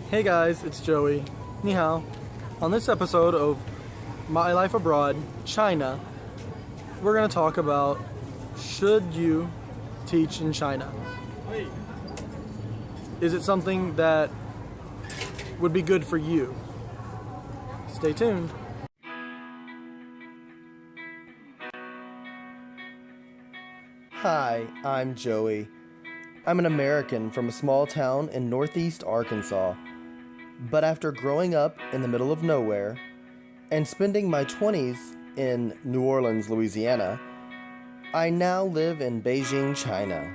Hey guys, it's Joey. Ni hao. On this episode of My Life Abroad, China, we're going to talk about should you teach in China? Is it something that would be good for you? Stay tuned. Hi, I'm Joey. I'm an American from a small town in northeast Arkansas. But after growing up in the middle of nowhere and spending my 20s in New Orleans, Louisiana, I now live in Beijing, China.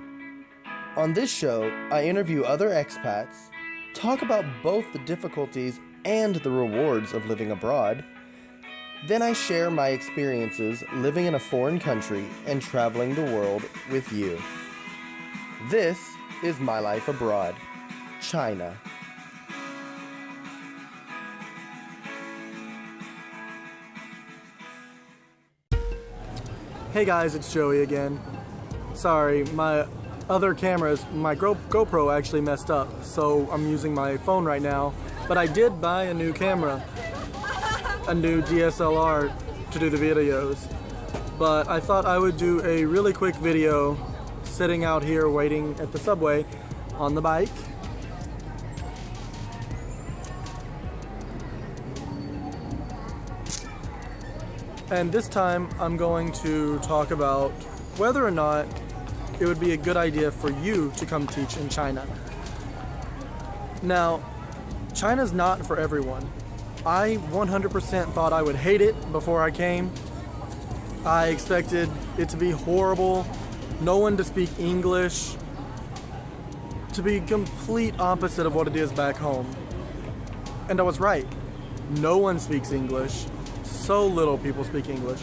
On this show, I interview other expats, talk about both the difficulties and the rewards of living abroad. Then I share my experiences living in a foreign country and traveling the world with you. This is My Life Abroad, China. Hey guys, it's Joey again. Sorry, my other cameras, my GoPro actually messed up, so I'm using my phone right now. But I did buy a new camera, a new DSLR to do the videos. But I thought I would do a really quick video sitting out here waiting at the subway on the bike. And this time I'm going to talk about whether or not it would be a good idea for you to come teach in China. Now, China's not for everyone. I 100% thought I would hate it before I came. I expected it to be horrible, no one to speak English, to be complete opposite of what it is back home. And I was right. No one speaks English. So little people speak English.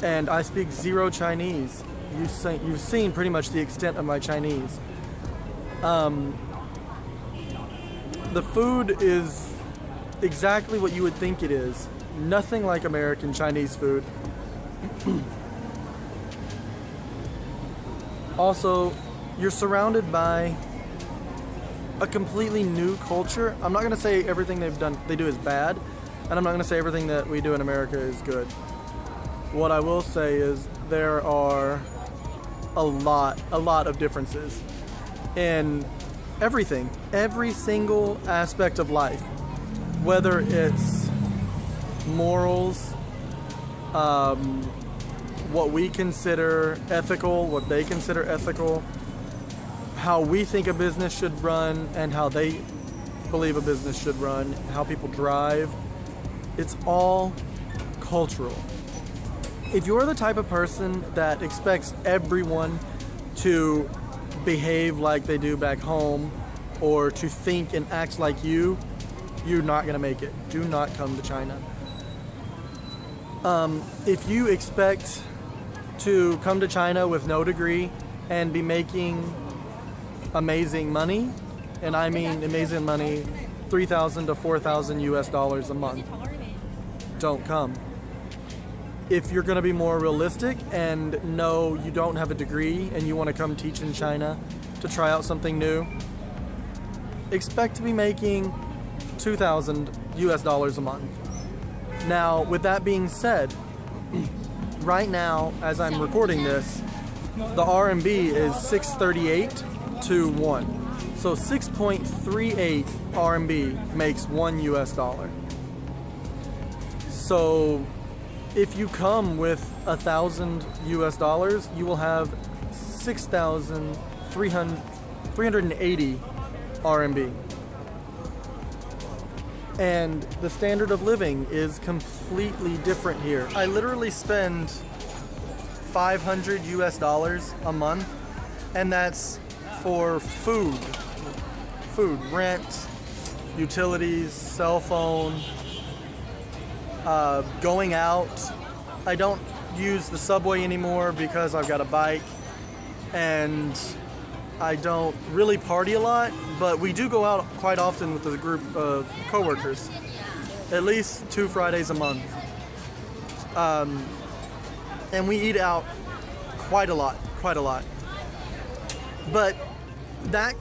And I speak zero Chinese. You've seen pretty much the extent of my Chinese. The food is exactly what you would think it is. Nothing like American Chinese food. Also, you're surrounded by a completely new culture. I'm not going to say everything they do is bad, and I'm not going to say everything that we do in America is good. What I will say is there are a lot of differences in everything, every single aspect of life, whether it's morals, what we consider ethical, what they consider ethical, how we think a business should run and how they believe a business should run, how people drive. It's all cultural. If you're the type of person that expects everyone to behave like they do back home or to think and act like you're not going to make it. Do not come to China. If you expect to come to China with no degree and be making amazing money, and I mean amazing money, $3,000 to $4,000 US a month, don't come. If you're going to be more realistic and know you don't have a degree and you want to come teach in China to try out something new, expect to be making $2,000 US a month. Now, with that being said, right now, as I'm recording this, the RMB is 638 to 1. So 6.38 RMB makes $1 US. So if you come with $1,000 US, you will have 6,380 RMB. And the standard of living is completely different here. I literally spend $500 US a month, and that's for food, rent, utilities, cell phone, going out. I don't use the subway anymore because I've got a bike, and I don't really party a lot, but we do go out quite often with a group of coworkers, at least 2 Fridays a month. And we eat out quite a lot. But that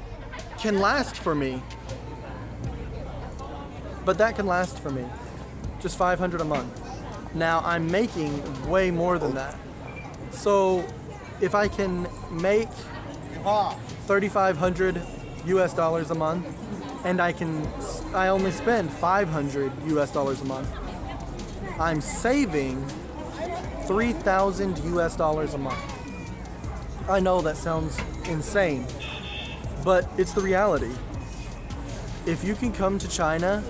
can last for me But that can last for me, just $500 a month. Now I'm making way more than that. So if I can make 3,500 US dollars a month, and I only spend 500 US dollars a month, I'm saving 3,000 US dollars a month. I know that sounds insane, but it's the reality. If you can come to China,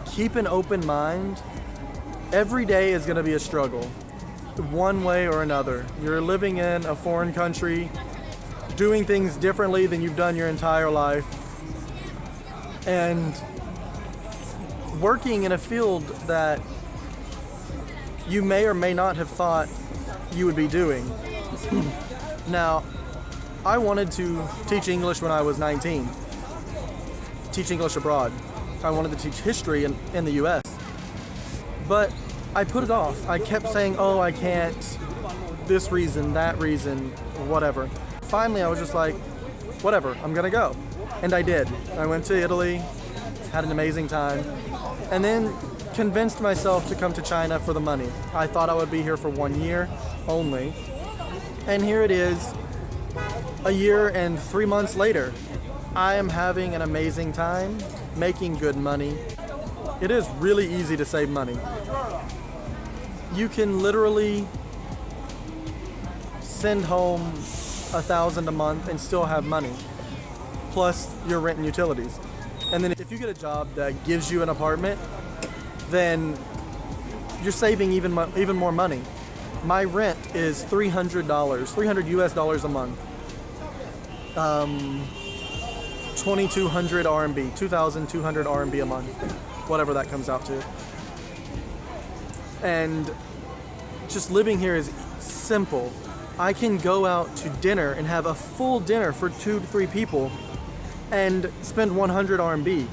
keep an open mind. Every day is going to be a struggle, one way or another. You're living in a foreign country, doing things differently than you've done your entire life, and working in a field that you may or may not have thought you would be doing. Now, I wanted to teach English when I was 19, teach English abroad. I wanted to teach history in the US. But I put it off. I kept saying, oh, I can't, this reason, that reason, whatever. Finally, I was just like, whatever, I'm gonna go. And I did. I went to Italy, had an amazing time, and then convinced myself to come to China for the money. I thought I would be here for 1 year only. And here it is, a year and 3 months later. I am having an amazing time, making good money. It is really easy to save money. You can literally send home $1,000 a month and still have money, plus your rent and utilities. And then if you get a job that gives you an apartment, then you're saving even more money. My rent is $300, 300 US dollars a month. 2,200 RMB, 2,200 RMB a month, whatever that comes out to. And just living here is simple. I can go out to dinner and have a full dinner for 2 to 3 people and spend 100 RMB.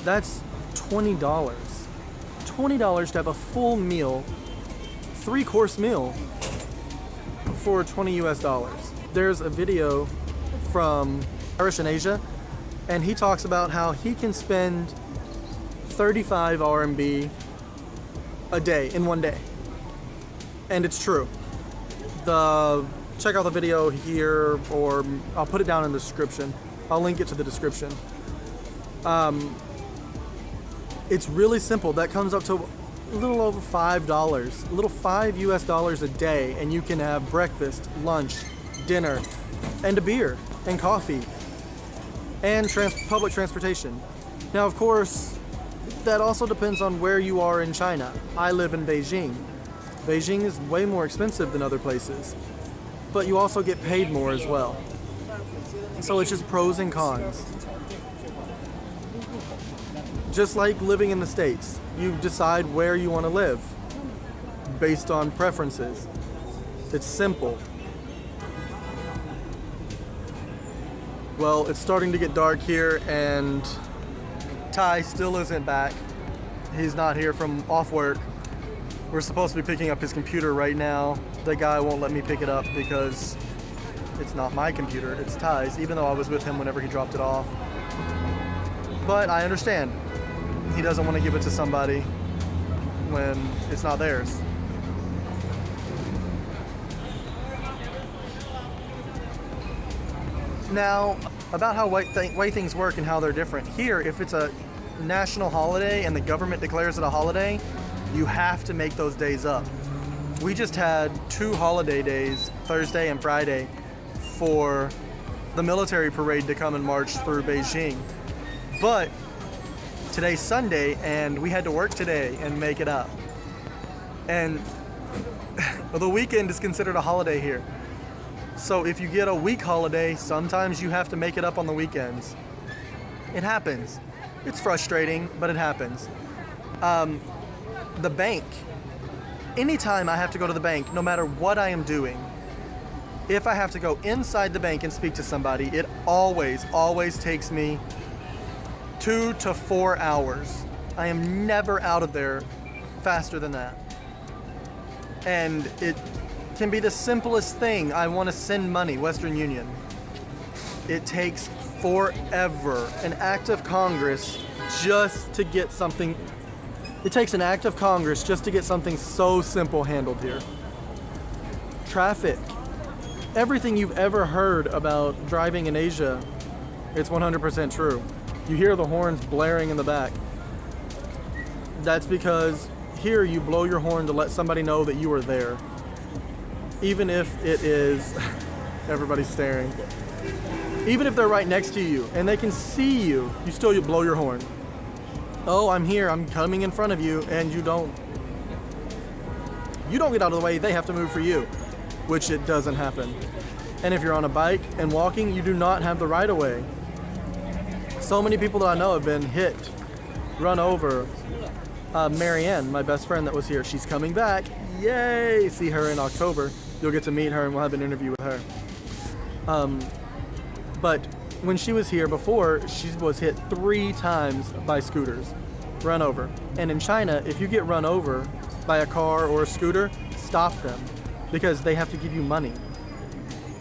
That's $20. $20 to have a full meal, 3-course meal for 20 US dollars. There's a video from Irish in Asia, and he talks about how he can spend 35 RMB a day in 1 day. And it's true. Check out the video here, or I'll put it down in the description. I'll link it to the description. It's really simple. That comes up to a little over $5, a little 5 US dollars a day, and you can have breakfast, lunch, dinner, and a beer, and coffee, and public transportation. Now, of course, that also depends on where you are in China. I live in Beijing. Beijing is way more expensive than other places, but you also get paid more as well. So it's just pros and cons. Just like living in the States, you decide where you want to live based on preferences. It's simple. Well, it's starting to get dark here, and Ty still isn't back. He's not here from off work. We're supposed to be picking up his computer right now. The guy won't let me pick it up because it's not my computer, it's Ty's, even though I was with him whenever he dropped it off. But I understand. He doesn't want to give it to somebody when it's not theirs. Now, about how way things work and how they're different. Here, if it's a national holiday and the government declares it a holiday, you have to make those days up. We just had 2 holiday days, Thursday and Friday, for the military parade to come and march through Beijing. But today's Sunday, and we had to work today and make it up. And the weekend is considered a holiday here. So if you get a week holiday, sometimes you have to make it up on the weekends. It happens. It's frustrating, but it happens. The bank. Anytime I have to go to the bank, no matter what I am doing, if I have to go inside the bank and speak to somebody, it always takes me 2 to 4 hours. I am never out of there faster than that. And it can be the simplest thing. I want to send money, Western Union. It takes forever, an act of Congress just to get something It takes an act of Congress just to get something so simple handled here. Traffic. Everything you've ever heard about driving in Asia, it's 100% true. You hear the horns blaring in the back. That's because here you blow your horn to let somebody know that you are there. Even if it is, everybody's staring. Even if they're right next to you and they can see you, you blow your horn. Oh, I'm here, I'm coming in front of you, and you don't get out of the way, they have to move for you, which it doesn't happen. And if you're on a bike and walking, you do not have the right of way. So many people that I know have been hit, run over. Marianne, my best friend that was here, she's coming back. Yay! See her in October. You'll get to meet her and we'll have an interview with her. But when she was here before, she was hit 3 times by scooters, run over. And in China, if you get run over by a car or a scooter, stop them because they have to give you money.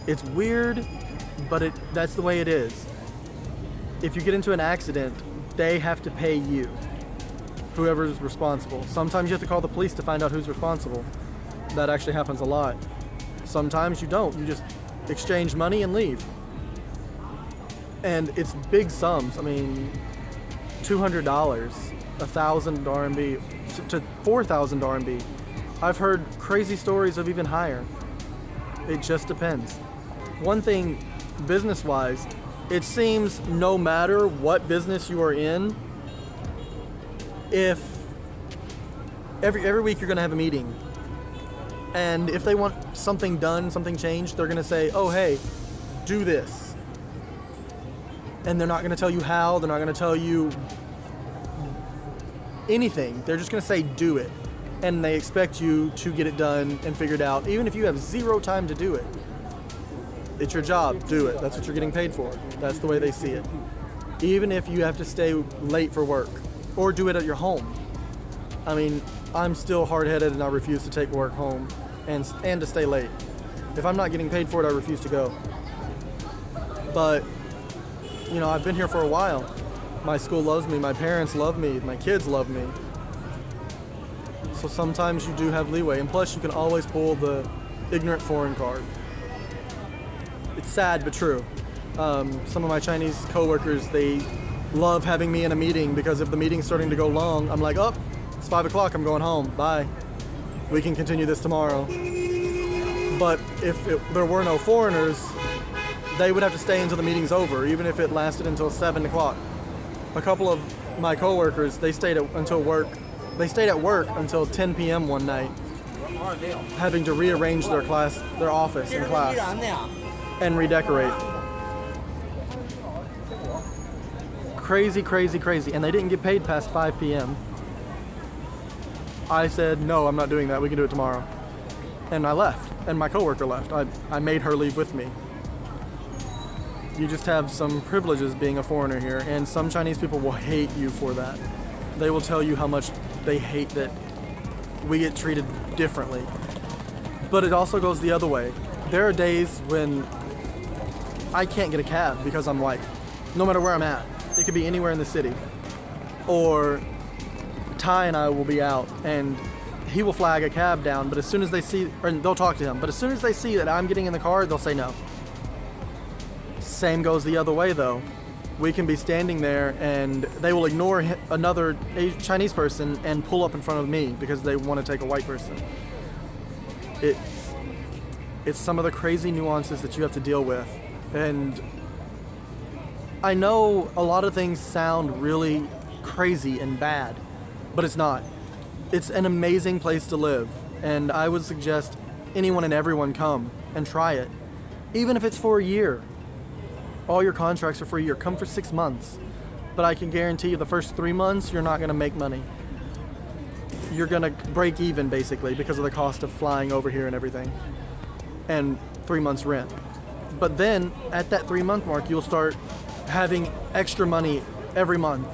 It's weird, but that's the way it is. If you get into an accident, they have to pay you, whoever's responsible. Sometimes you have to call the police to find out who's responsible. That actually happens a lot. Sometimes you don't. You just exchange money and leave. And it's big sums. I mean, $200, 1,000 RMB to 4,000 RMB. I've heard crazy stories of even higher. It just depends. One thing, business-wise, it seems no matter what business you are in, if every week you're going to have a meeting, and if they want something done, something changed, they're going to say, oh, hey, do this. And they're not going to tell you how, they're not going to tell you anything. They're just going to say, do it. And they expect you to get it done and figured out, even if you have 0 time to do it. It's your job, do it. That's what you're getting paid for. That's the way they see it. Even if you have to stay late for work or do it at your home. I mean, I'm still hard-headed and I refuse to take work home and to stay late. If I'm not getting paid for it, I refuse to go. But, you know, I've been here for a while. My school loves me, my parents love me, my kids love me. So sometimes you do have leeway, and plus you can always pull the ignorant foreign card. It's sad but true. Some of my Chinese coworkers, they love having me in a meeting because if the meeting's starting to go long, I'm like, oh, it's 5 o'clock, I'm going home, bye. We can continue this tomorrow. But if there were no foreigners, they would have to stay until the meeting's over, even if it lasted until 7 o'clock. A couple of my coworkers, they stayed at work until 10 p.m. one night, having to rearrange their office and class, and redecorate. Crazy, crazy, crazy. And they didn't get paid past 5 p.m. I said, no, I'm not doing that. We can do it tomorrow. And I left, and my coworker left. I made her leave with me. You just have some privileges being a foreigner here, and some Chinese people will hate you for that. They will tell you how much they hate that we get treated differently. But it also goes the other way. There are days when I can't get a cab because I'm white, no matter where I'm at. It could be anywhere in the city. Or Ty and I will be out, and he will flag a cab down, but as soon as they see, or they'll talk to him, but as soon as they see that I'm getting in the car, they'll say no. Same goes the other way though. We can be standing there and they will ignore another Chinese person and pull up in front of me because they want to take a white person. It's some of the crazy nuances that you have to deal with. And I know a lot of things sound really crazy and bad, but it's not. It's an amazing place to live, and I would suggest anyone and everyone come and try it, even if it's for a year. All your contracts are for a year. Come for 6 months. But I can guarantee you the first 3 months, you're not going to make money. You're going to break even, basically, because of the cost of flying over here and everything. And 3 months rent. But then, at that 3-month mark, you'll start having extra money every month.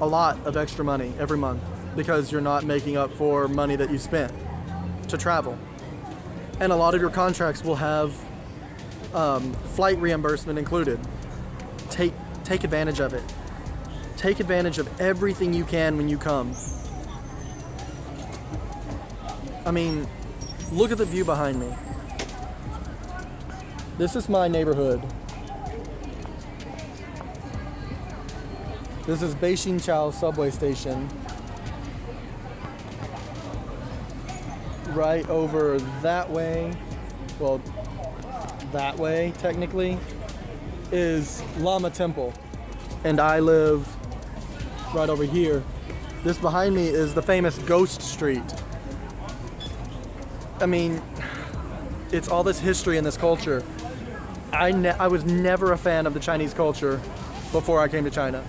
A lot of extra money every month. Because you're not making up for money that you spent to travel. And a lot of your contracts will have flight reimbursement included. Take advantage of it. Take advantage of everything you can when you come. I mean, look at the view behind me. This is my neighborhood. This is Beijingqiao subway station. Right over that way, well, that way technically, is Lama Temple. And I live right over here. This behind me is the famous Ghost Street. I mean, it's all this history and this culture. I was never a fan of the Chinese culture before I came to China.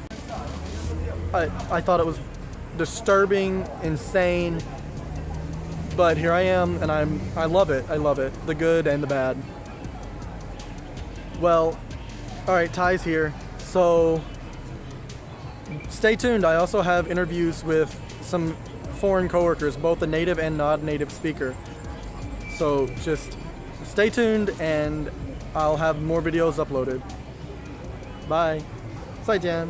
I thought it was disturbing, insane, but here I am, and I love it. I love it, the good and the bad. Well, all right, Ty's here, so stay tuned. I also have interviews with some foreign coworkers, both a native and non-native speaker. So just stay tuned, and I'll have more videos uploaded. Bye. 再见.